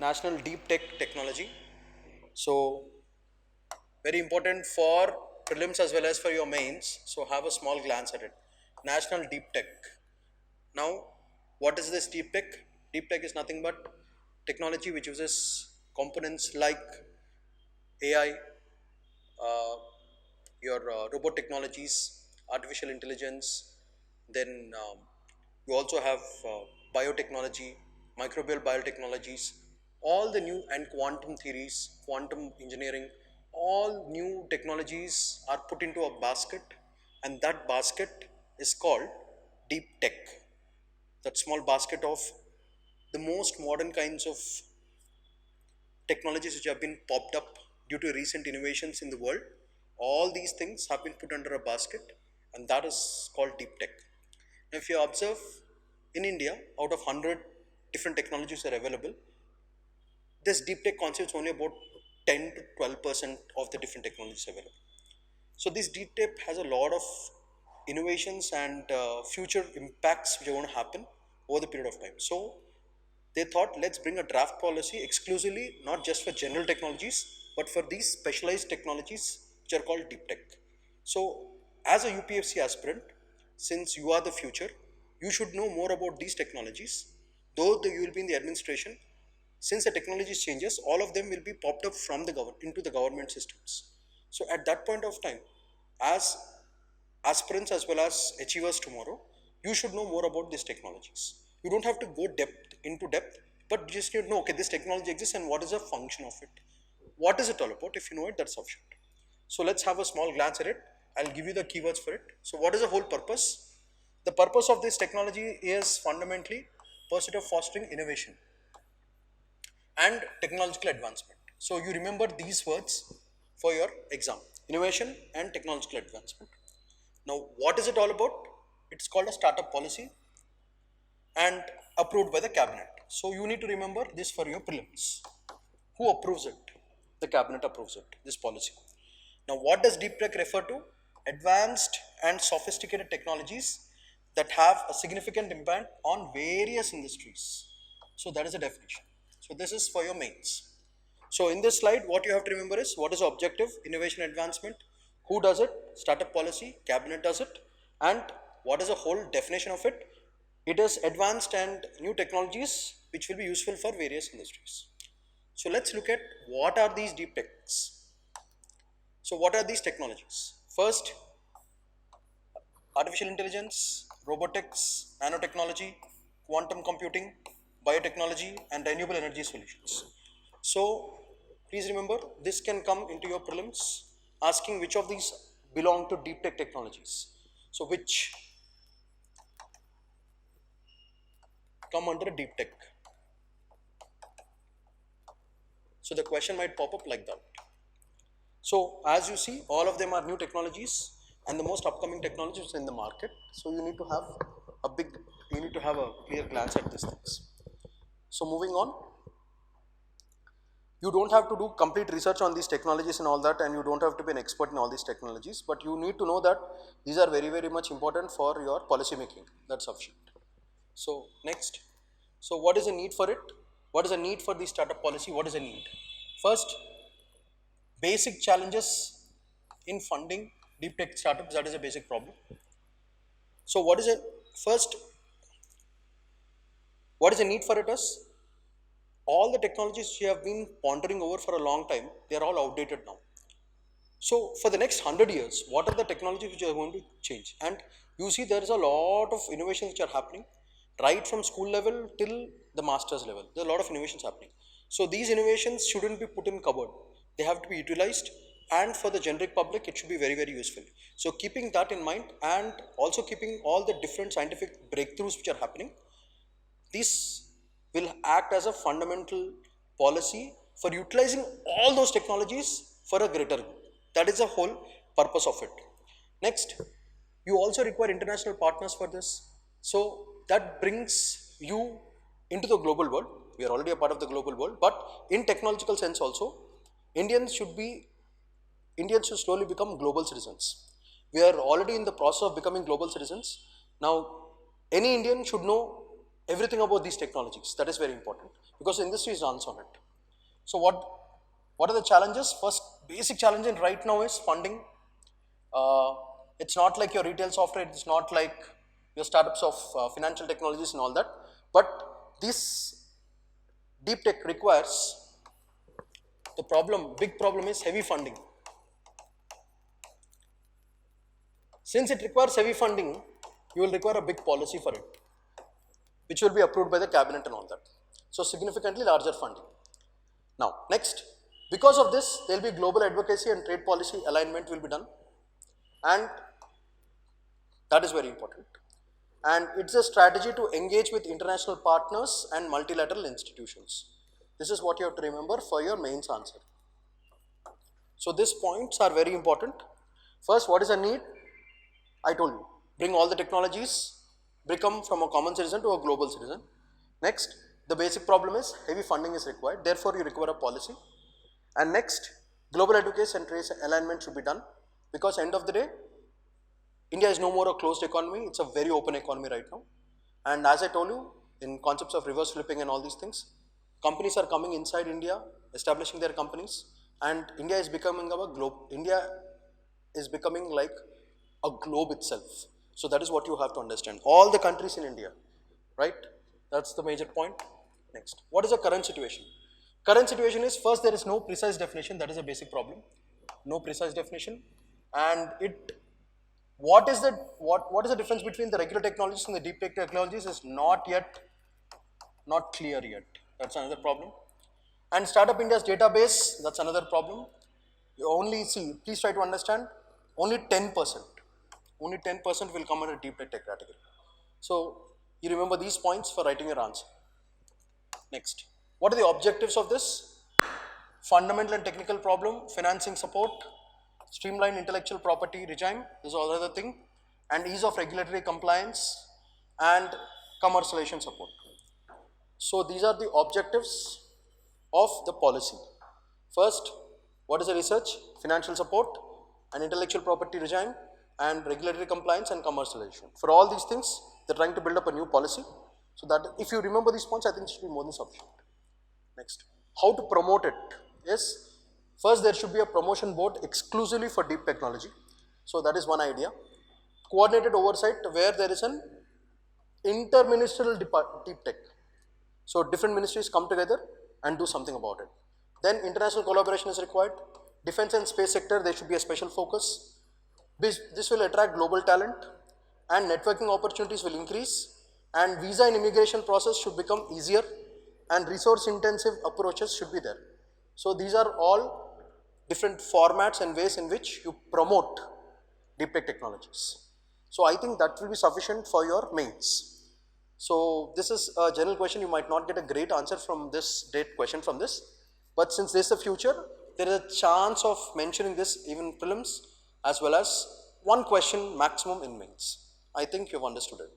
National Deep Tech Technology. So very important for prelims as well as for your mains. So have a small glance at it. National Deep Tech. Now, what is this deep tech? Deep tech is nothing but technology which uses components like AI, uh, your robot technologies, artificial intelligence, then you also have biotechnology, microbial biotechnologies, all the new and quantum theories, quantum engineering, all new technologies are put into a basket, and that basket is called deep tech. That small basket of the most modern kinds of technologies which have been popped up due to recent innovations in the world. All these things have been put under a basket, and that is called deep tech. Now, if you observe in India, out of 100 different technologies are available, this deep tech constitutes only about 10 to 12% of the different technologies available. So this deep tech has a lot of innovations and future impacts which are going to happen over the period of time. So they thought, let's bring a draft policy exclusively not just for general technologies but for these specialized technologies which are called deep tech. So as a UPSC aspirant, since you are the future, you should know more about these technologies. Though you will be in the administration, since the technology changes, all of them will be popped up from the government into the government systems. So at that point of time, as aspirants as well as achievers tomorrow, you should know more about these technologies. You don't have to go depth, but just need to know, okay, this technology exists and what is the function of it. What is it all about? If you know it, that's sufficient. So let's have a small glance at it. I'll give you the keywords for it. So what is the whole purpose? The purpose of this technology is fundamentally pursuit of fostering innovation and technological advancement. So you remember these words for your exam: innovation and technological advancement. Now, what is it all about? It's called a startup policy and approved by the cabinet. So you need to remember this for your prelims. Who approves it? The cabinet approves it, this policy. Now, what does deep tech refer to? Advanced and sophisticated technologies that have a significant impact on various industries. So that is the definition. So this is for your mains. So in this slide, what you have to remember is what is the objective, innovation advancement, who does it, startup policy, cabinet does it, and what is the whole definition of it? It is advanced and new technologies which will be useful for various industries. So let's look at what are these deep techs. So what are these technologies? First, artificial intelligence, robotics, nanotechnology, quantum computing, biotechnology, and renewable energy solutions. So please remember, this can come into your prelims asking which of these belong to deep tech technologies. So which come under deep tech. So the question might pop up like that. So as you see, all of them are new technologies and the most upcoming technologies in the market. So you need to have a clear glance at these things. So moving on, you don't have to do complete research on these technologies and all that, and you don't have to be an expert in all these technologies, but you need to know that these are very, very much important for your policy making. That's sufficient. So next, so what is the need for it? What is the need for the startup policy? What is the need? First, basic challenges in funding deep tech startups, that is a basic problem. So what is it? First, what is the need for it is, all the technologies you have been pondering over for a long time, they are all outdated now. So for the next 100 years, what are the technologies which are going to change? And you see there is a lot of innovations which are happening right from school level till the master's level. There are a lot of innovations happening. So these innovations shouldn't be put in cupboard. They have to be utilized, and for the generic public, it should be very, very useful. So keeping that in mind and also keeping all the different scientific breakthroughs which are happening, this will act as a fundamental policy for utilizing all those technologies for a greater good. That is the whole purpose of it. Next, you also require international partners for this. So that brings you into the global world. We are already a part of the global world, but in technological sense also, Indians should slowly become global citizens. We are already in the process of becoming global citizens. Now, any Indian should know everything about these technologies. That is very important. because industry runs on it. So what are the challenges? First basic challenge in right now is funding. It's not like your retail software, it's not like your startups of financial technologies and all that, but this deep tech requires, big problem is heavy funding. Since it requires heavy funding, you will require a big policy for it, which will be approved by the cabinet and all that. So significantly larger funding. Now, next, because of this, there will be global advocacy and trade policy alignment will be done, and that is very important. And it's a strategy to engage with international partners and multilateral institutions. This is what you have to remember for your mains answer. So these points are very important. First, what is the need? I told you, bring all the technologies, become from a common citizen to a global citizen. Next, the basic problem is heavy funding is required, therefore you require a policy. And next, global advocacy and trade alignment should be done, because end of the day, India is no more a closed economy, it's a very open economy right now. And as I told you, in concepts of reverse flipping and all these things, companies are coming inside India, establishing their companies, and India is becoming a globe. India is becoming like a globe itself. So that is what you have to understand. All the countries in India, right? That's the major point. Next, what is the current situation? Current situation is, first, there is no precise definition. That is a basic problem. No precise definition. And what is the difference between the regular technologies and the deep tech technologies is not clear yet. That's another problem. And Startup India's database, that's another problem. You only see, please try to understand, only 10% will come under deep tech category. So you remember these points for writing your answer. Next, what are the objectives of this? Fundamental and technical problem, financing support, streamline intellectual property regime, this is another thing, and ease of regulatory compliance and commercialization support. So these are the objectives of the policy. First, what is the research? Financial support and intellectual property regime and regulatory compliance and commercialization. For all these things, they're trying to build up a new policy. So that if you remember these points, I think it should be more than sufficient. Next, how to promote it is, first there should be a promotion board exclusively for deep technology. So that is one idea. Coordinated oversight where there is an interministerial deep tech. So different ministries come together and do something about it. Then international collaboration is required. Defense and space sector, there should be a special focus. This will attract global talent and networking opportunities will increase, and visa and immigration process should become easier, and resource intensive approaches should be there. So these are all different formats and ways in which you promote deep tech technologies. So I think that will be sufficient for your mains. So this is a general question, you might not get a great answer from this question from this, but since this is the future, there is a chance of mentioning this even prelims as well as one question maximum in mains. I think you've understood it.